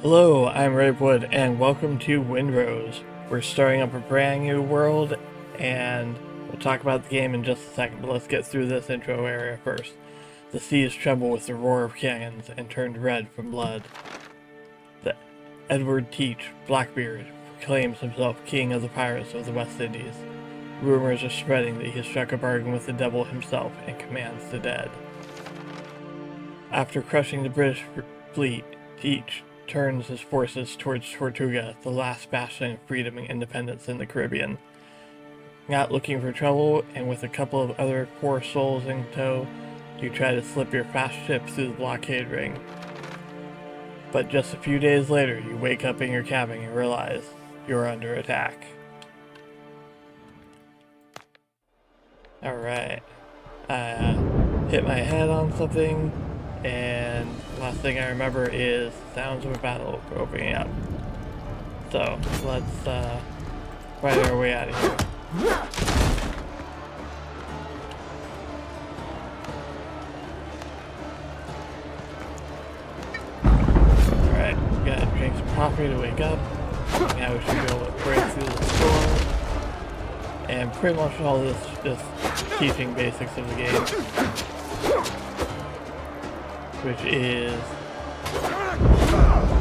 Hello, I'm Rapewood, and welcome to Windrose. We're starting up a brand new world, and we'll talk about the game in just a second, but let's get through this intro area first. The seas tremble with the roar of cannons and turned red from blood. The Edward Teach, Blackbeard, proclaims himself king of the pirates of the West Indies. Rumors are spreading that he has struck a bargain with the devil himself and commands the dead. After crushing the British fleet, Teach turns his forces towards Tortuga, the last bastion of freedom and independence in the Caribbean. Not looking for trouble, and with a couple of other poor souls in tow, you try to slip your fast ship through the blockade ring. But just a few days later, you wake up in your cabin and realize you're under attack. Alright. I hit my head on something, and last thing I remember is sounds of a battle opening up. So let's fight our way out of here. Alright, gotta drink some coffee to wake up. Now we should be able to break through the storm. And pretty much all this just teaching basics of the game. Which is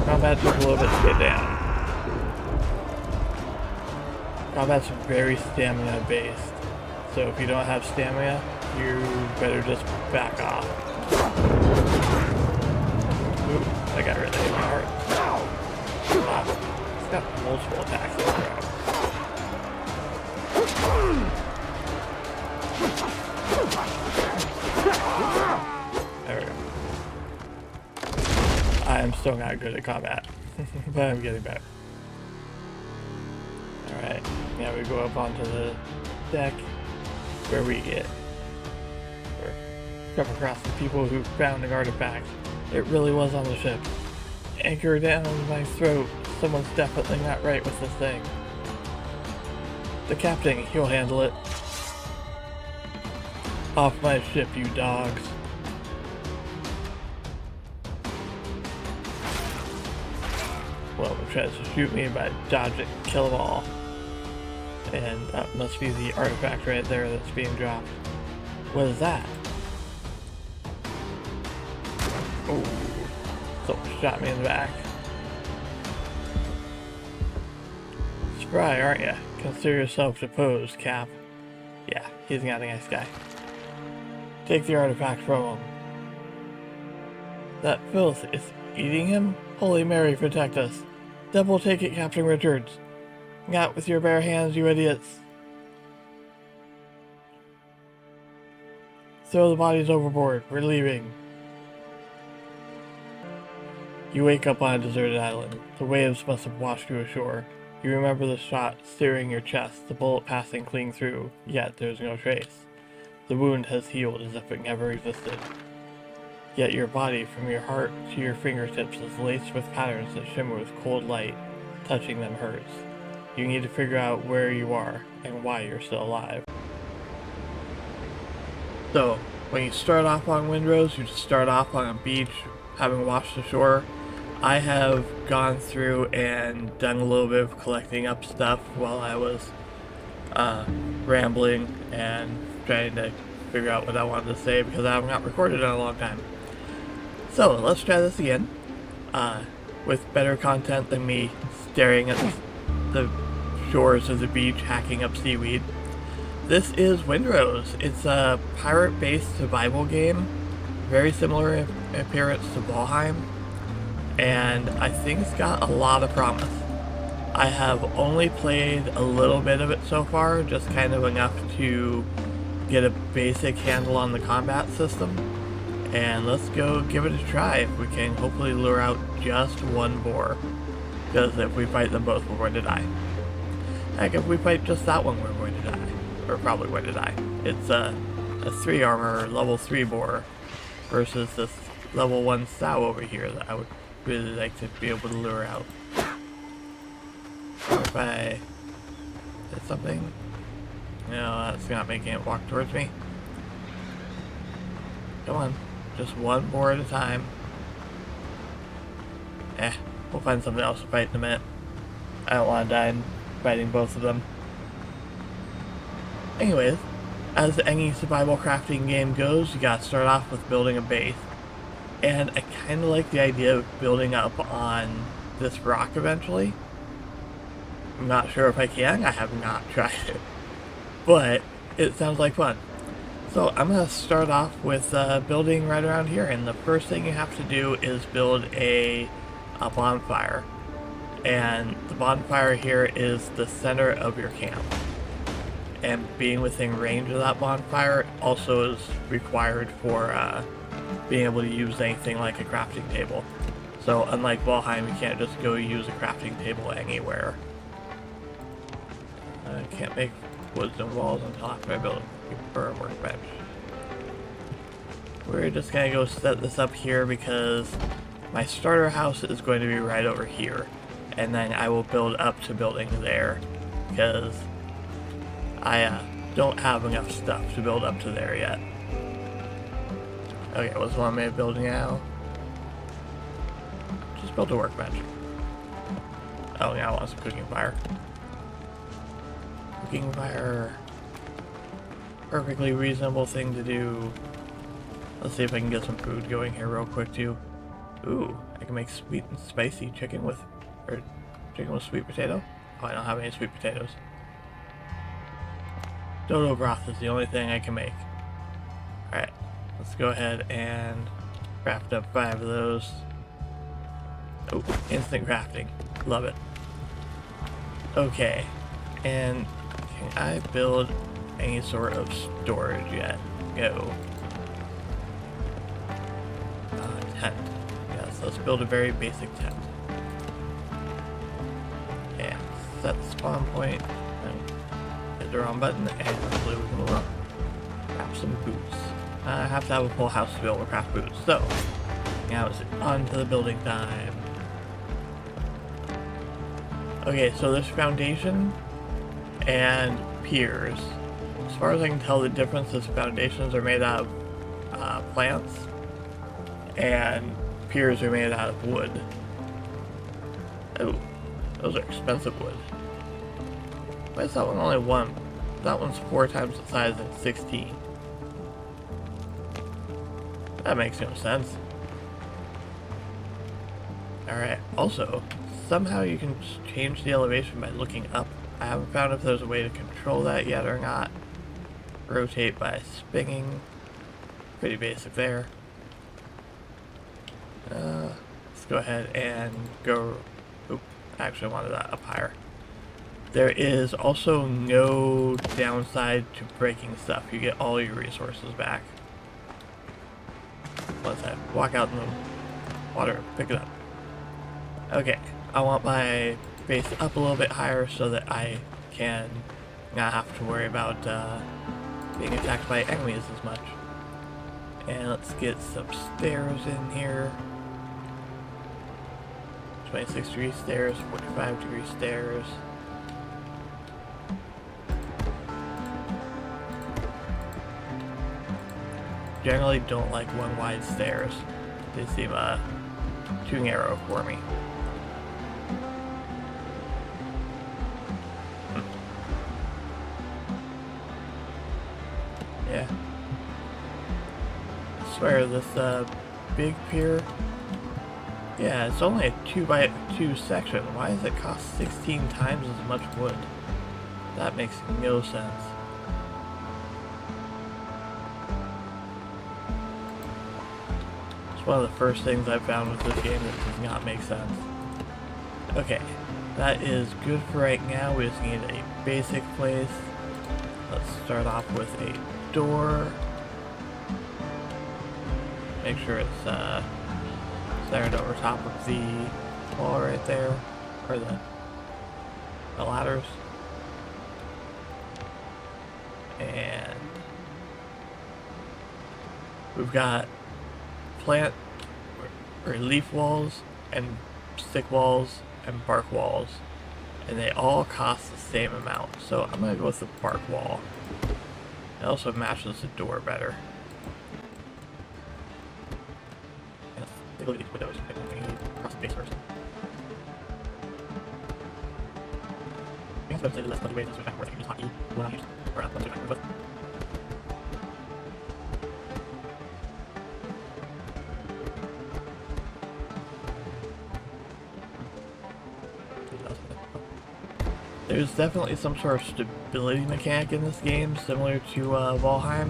combat took a little bit to get down. Combat's very stamina based, so if you don't have stamina, you better just back off. Ooh, that got really hit my heart. Wow, it's got multiple attacks this round. There we go. I'm still not good at combat, but I'm getting better. Alright, now we go up onto the deck where we come across the people who found the artifact. It really was on the ship. Anchor down my throat. Someone's definitely not right with this thing. The captain, he'll handle it. Off my ship, you dogs. Well, it tries to shoot me, but I dodge it, kill them all. And that must be the artifact right there that's being dropped. What is that? Oh, someone shot me in the back. Spry, aren't ya? Consider yourself deposed, Cap. Yeah, he's not a nice guy. Take the artifact from him. That filth is eating him? Holy Mary, protect us. Devil, take it, Captain Richards. Not with your bare hands, you idiots. Throw the bodies overboard. We're leaving. You wake up on a deserted island. The waves must have washed you ashore. You remember the shot searing your chest, the bullet passing clean through, yet there's no trace. The wound has healed as if it never existed. Yet your body, from your heart to your fingertips, is laced with patterns that shimmer with cold light. Touching them hurts. You need to figure out where you are and why you're still alive. So, when you start off on Windrose, you just start off on a beach, having washed ashore. I have gone through and done a little bit of collecting up stuff while I was rambling and trying to figure out what I wanted to say because I have not recorded in a long time. So let's try this again, with better content than me staring at the shores of the beach hacking up seaweed. This is Windrose. It's a pirate-based survival game, very similar in appearance to Valheim, and I think it's got a lot of promise. I have only played a little bit of it so far, just kind of enough to get a basic handle on the combat system. And let's go give it a try if we can hopefully lure out just one boar. Because if we fight them both, we're going to die. Heck, if we fight just that one, we're going to die. We're probably going to die. It's a 3 armor, level 3 boar, versus this level 1 sow over here that I would really like to be able to lure out. Or if I did something. No, that's not making it walk towards me. Come on. Just one boar at a time. we'll find something else to fight in a minute. I don't want to die in fighting both of them. Anyways, as any survival crafting game goes, you gotta start off with building a base. And I kind of like the idea of building up on this rock eventually. I'm not sure if I can, I have not tried it. But it sounds like fun. So I'm going to start off with building right around here, and the first thing you have to do is build a bonfire. And the bonfire here is the center of your camp. And being within range of that bonfire also is required for being able to use anything like a crafting table. So unlike Valheim, you can't just go use a crafting table anywhere. I can't make woods and walls until after I build a firm workbench. We're just gonna go set this up here because my starter house is going to be right over here. And then I will build up to building there because I don't have enough stuff to build up to there yet. Okay, what's one I'm building now? Just build a workbench. Oh, now I want some cooking fire. Cooking fire. Perfectly reasonable thing to do. Let's see if I can get some food going here real quick too. Ooh, I can make sweet and spicy chicken with sweet potato. Oh, I don't have any sweet potatoes. Dodo broth is the only thing I can make. Alright, let's go ahead and craft up 5 of those. Oh, instant crafting. Love it. Okay, and can I build any sort of storage yet? Go. Tent. Yes, let's build a very basic tent. And set the spawn point. And hit the wrong button, and hopefully we can craft some boots. I have to have a full house to be able to craft boots. So, now it's on to the building time. Okay, so there's foundation and piers. As far as I can tell, the difference is foundations are made out of plants, and piers are made out of wood. Oh, those are expensive wood. Why is that one only 1? That one's 4 times the size and 16. That makes no sense. Alright, also, somehow you can change the elevation by looking up. I haven't found if there's a way to control that yet or not. Rotate by spinning. Pretty basic there. Let's go ahead and go... Oop, I actually wanted that up higher. There is also no downside to breaking stuff. You get all your resources back. Let's walk out in the water, pick it up. Okay, I want my base up a little bit higher so that I can not have to worry about being attacked by enemies as much. And let's get some stairs in here. 26-degree stairs, 45-degree stairs. Generally don't like one wide stairs. They seem too narrow for me. Yeah. I swear this big pier. Yeah, it's only a 2x2 section. Why does it cost 16 times as much wood? That makes no sense. It's one of the first things I've found with this game that does not make sense. Okay, that is good for right now. We just need a basic place. Let's start off with a door. Make sure it's centered over top of the wall right there, or the ladders. And we've got plant or leaf walls and stick walls and bark walls, and they all cost the same amount. So I'm gonna go with the bark wall. It also matches the door better. Take a look at these windows. Cross the base first. So this is the way this back where I can use hotkey when I use around the back foot. There's definitely some sort of stability mechanic in this game, similar to Valheim,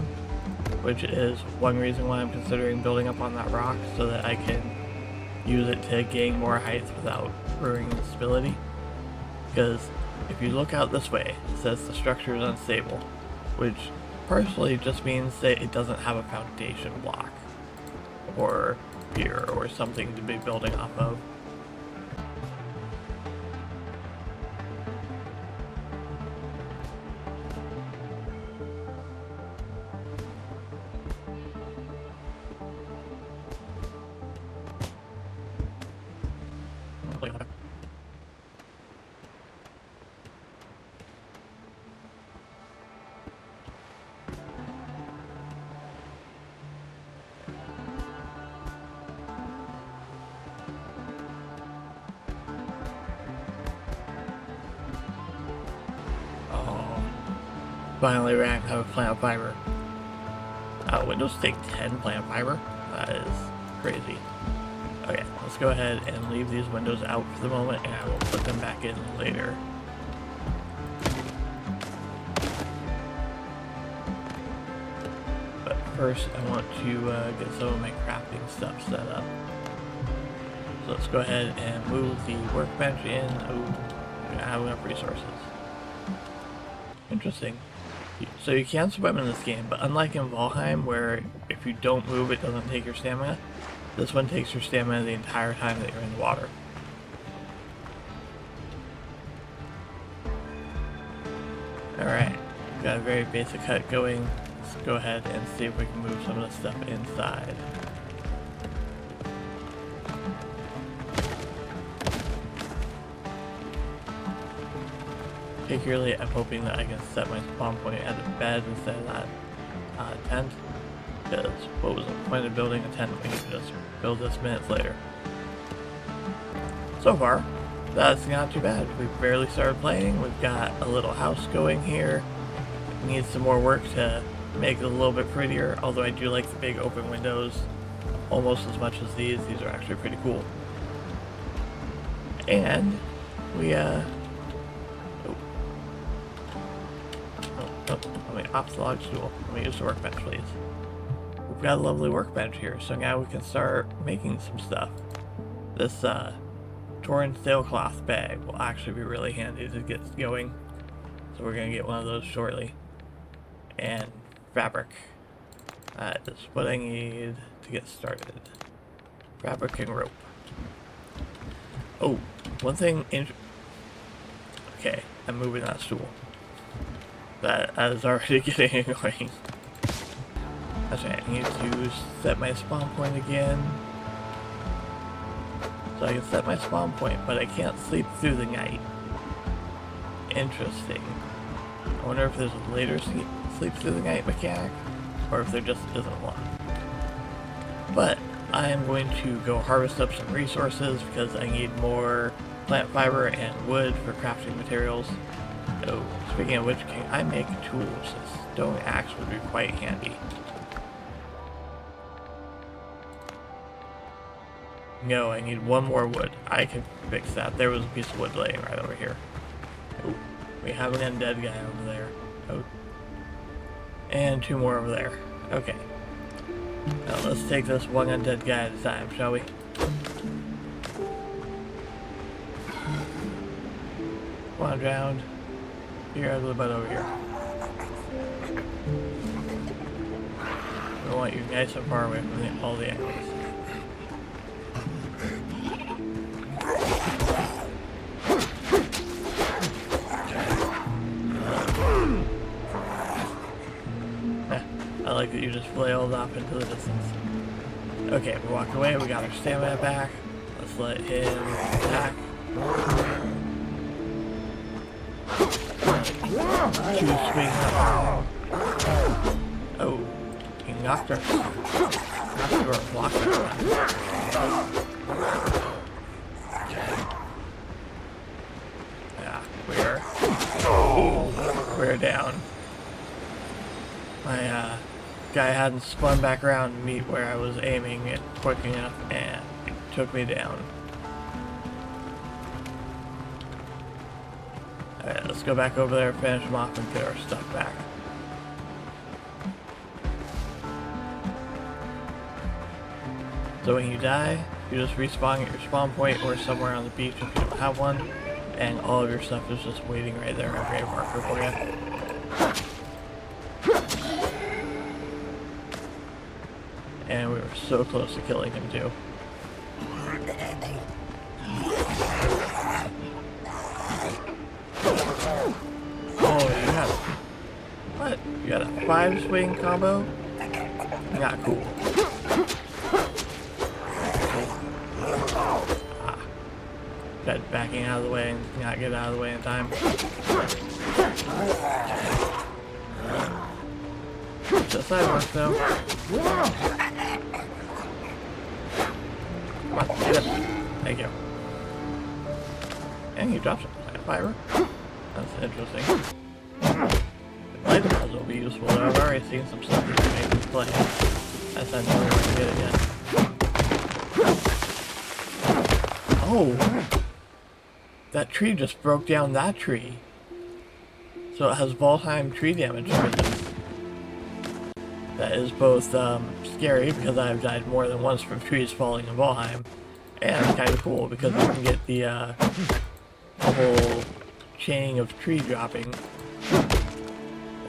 which is one reason why I'm considering building up on that rock, so that I can use it to gain more heights without ruining the stability. Because if you look out this way, it says the structure is unstable, which partially just means that it doesn't have a foundation block, or pier, or something to be building off of. Finally ran out of plant fiber. Windows take 10 plant fiber? That is crazy. Okay, let's go ahead and leave these windows out for the moment, and I will put them back in later. But first, I want to get some of my crafting stuff set up. So let's go ahead and move the workbench in. Oh, I have enough resources. Interesting. So you can swim in this game, but unlike in Valheim, where if you don't move it doesn't take your stamina, this one takes your stamina the entire time that you're in the water. Alright, got a very basic hut going. Let's go ahead and see if we can move some of the stuff inside. Particularly, I'm hoping that I can set my spawn point at a bed instead of that tent, because what was the point of building a tent when you can just build this minutes later? So far, that's not too bad. We've barely started playing. We've got a little house going here. It needs some more work to make it a little bit prettier, although I do like the big open windows almost as much as these. These are actually pretty cool. And we let me off the log stool. Let me use the workbench, please. We've got a lovely workbench here, so now we can start making some stuff. This torn sailcloth bag will actually be really handy to get going, so we're gonna get one of those shortly. And fabric. That is what I need to get started. Fabric and rope. Oh, one thing. Okay, I'm moving that stool. That is already getting annoying. That's right, I need to set my spawn point again. So I can set my spawn point, but I can't sleep through the night. Interesting. I wonder if there's a later sleep through the night mechanic, or if there just isn't one. But I am going to go harvest up some resources because I need more plant fiber and wood for crafting materials. Oh, speaking of which, can I make tools? A stone axe would be quite handy. No, I need one more wood. I can fix that. There was a piece of wood laying right over here. Oh, we have an undead guy over there. Oh. And two more over there. Okay. Now let's take this one undead guy at a time, shall we? Come on, drowned. You're ugly butt over here. I want you nice and far away from all the enemies. I like that you just flailed off into the distance. Okay, we walked away, we got our stamina back. Let's let him attack. Oh, he knocked her. Knocked her or blocked her. Yeah, we're we're down. My guy hadn't spun back around to meet where I was aiming it quick enough and it took me down. Alright, let's go back over there, finish them off, and get our stuff back. So when you die, you just respawn at your spawn point or somewhere on the beach if you don't have one, and all of your stuff is just waiting right there on a grave marker for you. And we were so close to killing him too. Oh, you got what? You got a 5-swing combo? Not cool. That backing out of the way and not get out of the way in time. Just side work though. Come on, get up. Thank you. And he drops a plant fiber. That's interesting. Light deposit will be useful though. I've already seen some stuff that can make me play. That's not knowing where to get it yet. Oh! That tree just broke down that tree. So it has Valheim tree damage resistance. That is both scary because I've died more than once from trees falling in Valheim, and kind of cool because you can get the whole chain of tree dropping.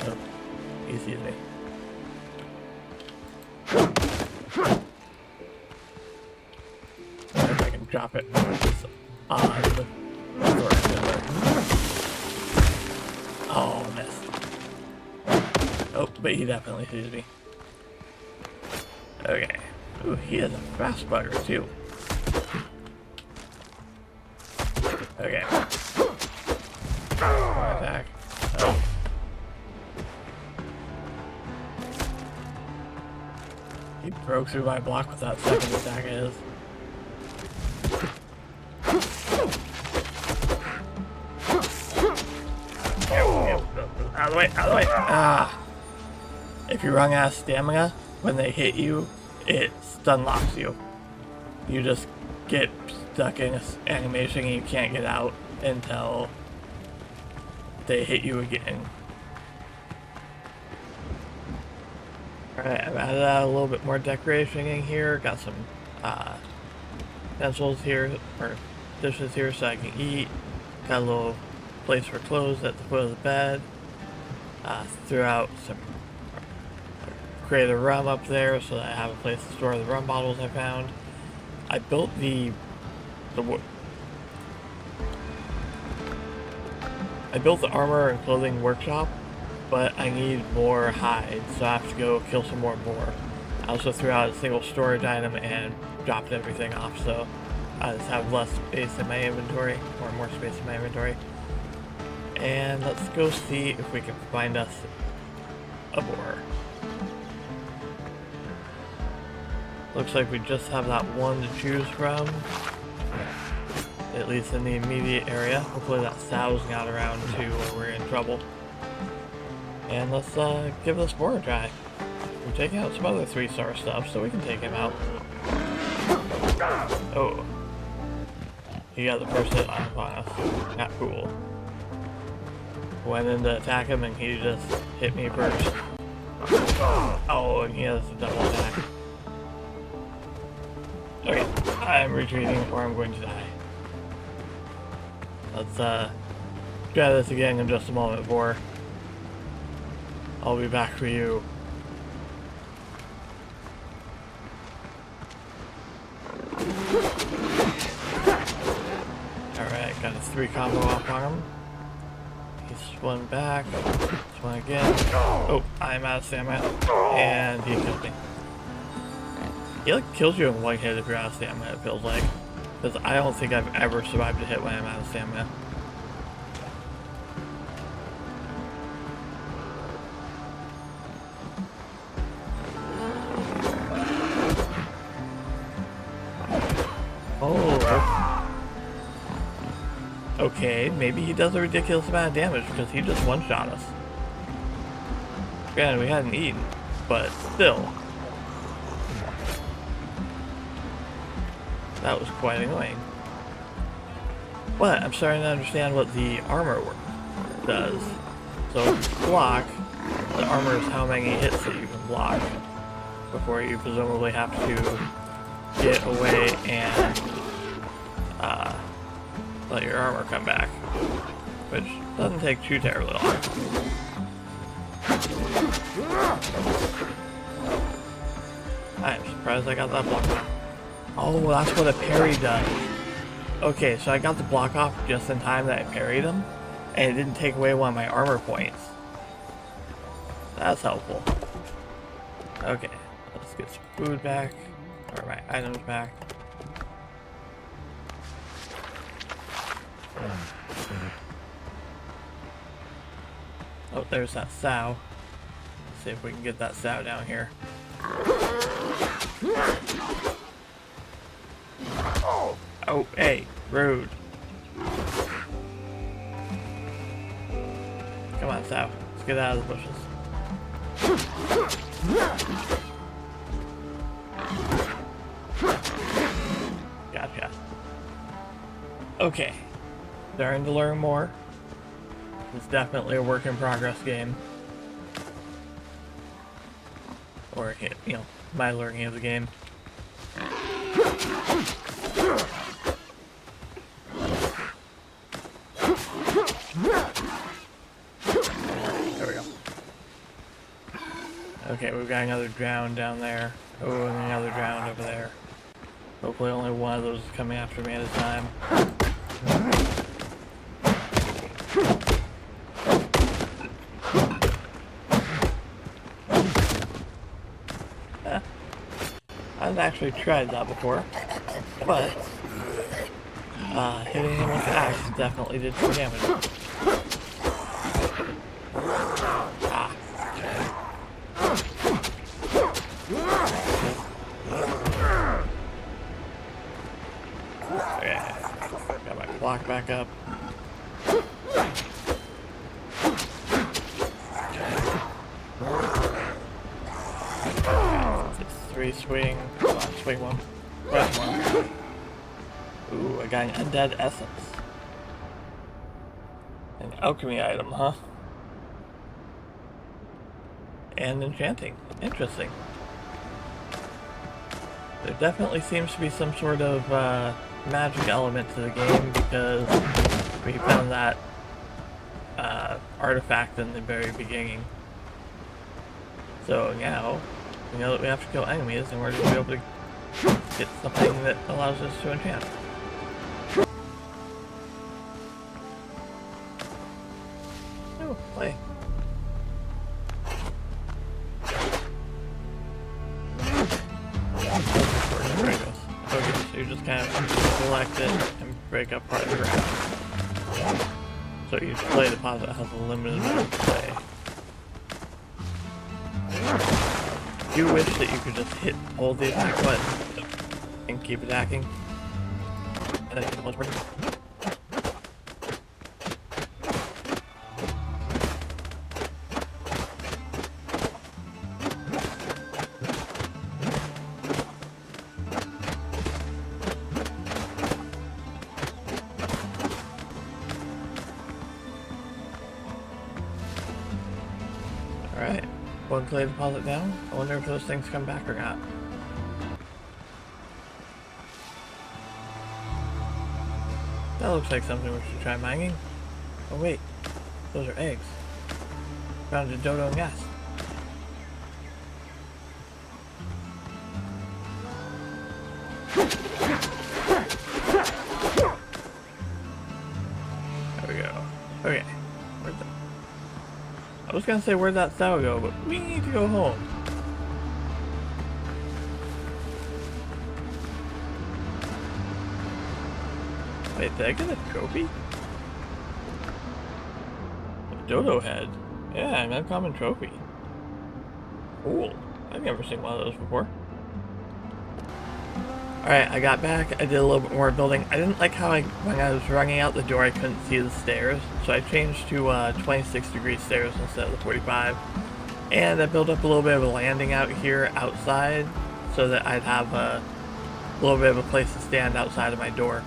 Oh, he sees me. If I can drop it on the oh, missed. Oh, but he definitely sees me. Okay. Ooh, he has a fast bugger too. Okay. One attack. Oh. He broke through my block with that second attack of his. Out of the way, out of the way! Ah! If you run out of stamina, when they hit you, it stun locks you. You just get stuck in this animation and you can't get out until they hit you again. Alright, I've added a little bit more decoration in here. Got some pencils here, or dishes here so I can eat. Got a little place for clothes at the foot of the bed. Threw out some, created a rum up there so that I have a place to store the rum bottles I found. I built the armor and clothing workshop, but I need more hides, so I have to go kill some more boar. I also threw out a single storage item and dropped everything off, so I just have less space in my inventory, or more space in my inventory. And let's go see if we can find us a boar. Looks like we just have that one to choose from, at least in the immediate area. Hopefully that sow's not around too, or we're in trouble. And let's give this boar a try. We're taking out some other 3-star stuff, so we can take him out. Oh. He got the first hit on us. Not cool. Went in to attack him and he just hit me first. Oh, and he has a double attack. Okay, I'm retreating or I'm going to die. Let's try this again in just a moment, boar. I'll be back for you. Alright, got a 3 combo off on him. He spun back, spun again. Oh, I'm out of stamina. And he killed me. He like kills you in one hit if you're out of stamina, it feels like. Because I don't think I've ever survived a hit when I'm out of stamina. Oh. Okay, maybe he does a ridiculous amount of damage because he just one-shot us. Granted, we hadn't eaten, but still. That was quite annoying. But I'm starting to understand what the armor does. So block, the armor is how many hits that you can block before you presumably have to get away and let your armor come back, which doesn't take too terribly long. I'm surprised I got that block off. Oh, that's what a parry does. Okay, so I got the block off just in time that I parried him, and it didn't take away one of my armor points. That's helpful. Okay, let's get some food back, or my items back. Oh, there's that sow. Let's see if we can get that sow down here. Oh, hey, rude. Come on, sow. Let's get out of the bushes. Gotcha. Okay. Starting to learn more. It's definitely a work in progress game. Or, you know, my learning of the game. There we go. Okay, we've got another drown down there. Oh, and another drown over there. Hopefully only one of those is coming after me at a time. I've actually tried that before, but hitting him with the axe definitely did some damage. Ah. Okay, got my block back up. Three swing. Come on, swing one. Press one. Ooh, I got an undead essence. An alchemy item, huh? And enchanting. Interesting. There definitely seems to be some sort of magic element to the game because we found that artifact in the very beginning. So now, we know that we have to kill enemies in order to be able to get something that allows us to enchant. Oh, play. There it goes. Okay, so you just kind of select it and break up part of the ground. So each play deposit has a limited amount of play. I do wish that you could just hold the attack button and keep attacking. And then keep working. Alright. One clay deposit down. I wonder if those things come back or not. That looks like something we should try mining. Oh wait, those are eggs. Found a dodo nest. There we go. Okay. I was gonna say where'd that sow go, but we need to go home. Wait, did I get a trophy? A dodo head. Yeah, an uncommon trophy. Cool. I've never seen one of those before. Alright, I got back. I did a little bit more building. I didn't like how when I was running out the door, I couldn't see the stairs. So I changed to 26-degree stairs instead of the 45. And I built up a little bit of a landing out here outside so that I'd have a little bit of a place to stand outside of my door.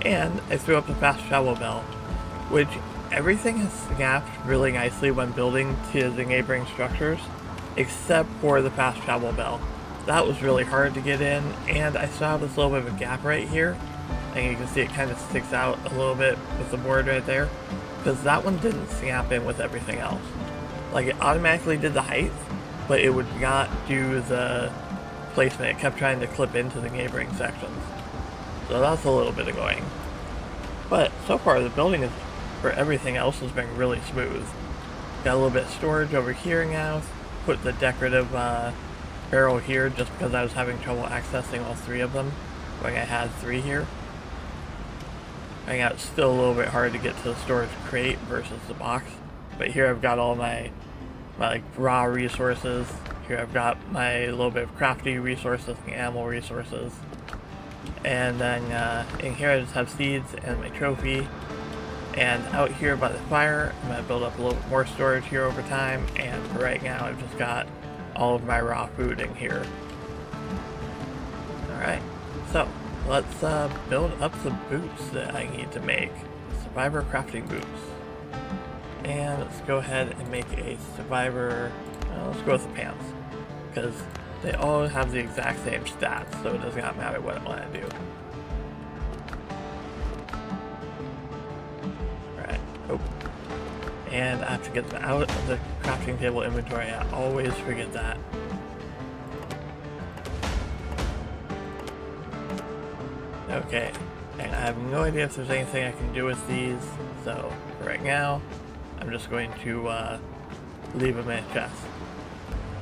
And I threw up the fast travel bell, which everything has snapped really nicely when building to the neighboring structures, except for the fast travel bell. That was really hard to get in, and I still have this little bit of a gap right here, and you can see it kind of sticks out a little bit with the board right there, because that one didn't snap in with everything else. Like, it automatically did the height, but it would not do the placement. It kept trying to clip into the neighboring sections. So that's a little bit annoying. But so far the building is, for everything else, has been really smooth. Got a little bit of storage over here now. Put the decorative barrel here just because I was having trouble accessing all three of them when I had three here. I got still a little bit hard to get to the storage crate versus the box. But here I've got all my like raw resources. Here I've got my little bit of crafty resources and animal resources. And then in here I just have seeds and my trophy. And out here by the fire, I'm going to build up a little bit more storage here over time. And for right now, I've just got all of my raw food in here. Alright, so let's build up the boots that I need to make. Survivor crafting boots. And let's go ahead and make a survivor, let's go with the pants. Because they all have the exact same stats, so it does not matter what I want to do. Alright, oh. And I have to get them out of the crafting table inventory. I always forget that. Okay, and I have no idea if there's anything I can do with these, so for right now, I'm just going to leave them in a chest.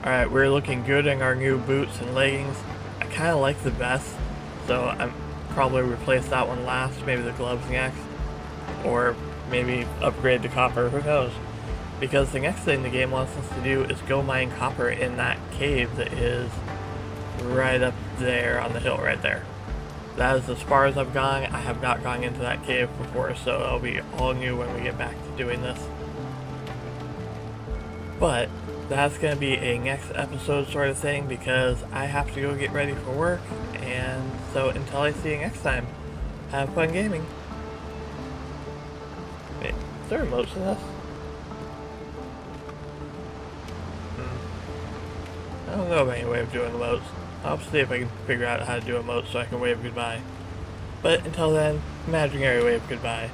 Alright, we're looking good in our new boots and leggings. I kind of like the vest, so I'm probably replace that one last, maybe the gloves next, or maybe upgrade to copper, who knows. Because the next thing the game wants us to do is go mine copper in that cave that is right up there on the hill right there. That is as far as I've gone. I have not gone into that cave before, so it'll be all new when we get back to doing this. But that's going to be a next episode sort of thing because I have to go get ready for work, and so until I see you next time, have fun gaming. Wait, is there emotes in this? I don't know of any way of doing emotes. I'll see if I can figure out how to do emotes so I can wave goodbye. But until then, imaginary wave goodbye.